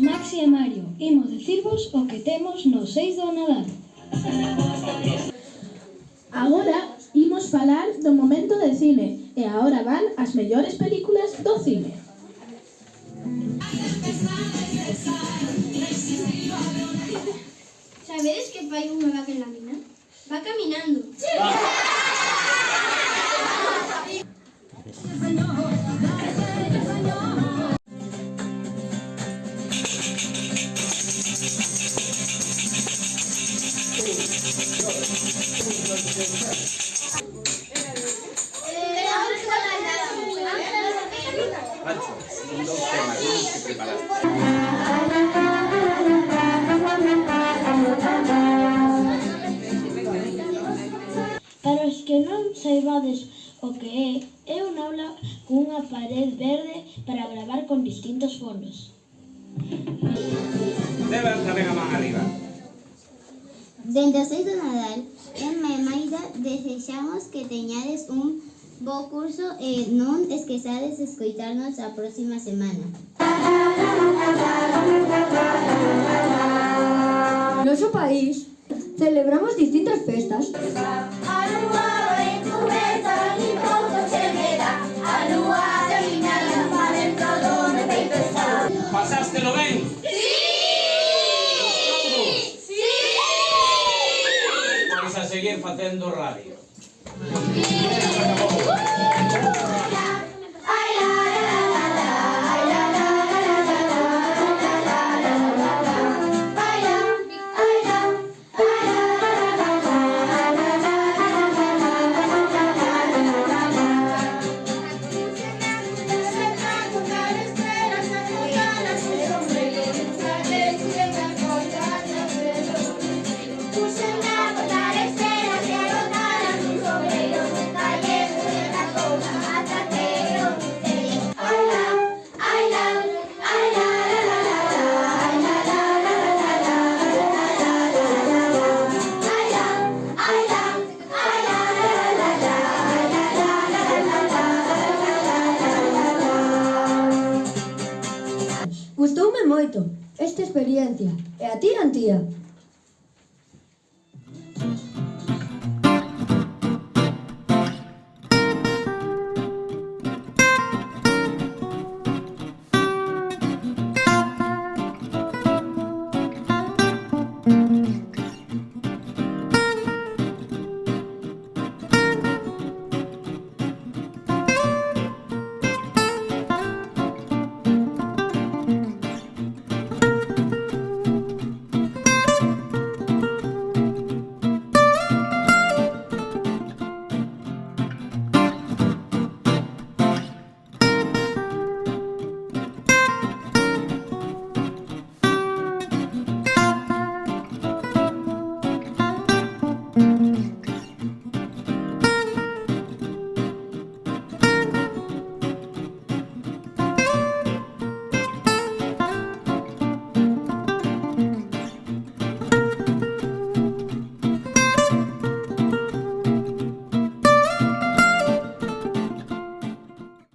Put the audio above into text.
Maxi e Mario, imos dicirvos o que temos no 6 do Nadal. Agora imos falar do momento de cine e agora van as mellores películas do cine. Sabedes que fai unha vaca en la mina? Va caminando. Para os que non saibades o que é unha aula cunha parede verde para gravar con distintos fondos. Levanta ben a man arriba. Dende o 6 do Nadal, en Maida desexamos que teñades un bo curso e non esquezades de escoitarnos a próxima semana. No noso país celebramos distintas festas. Pasástelo ben? Pois a seguir facendo radio. Gustoume moito esta experiencia. E a ti, Antía?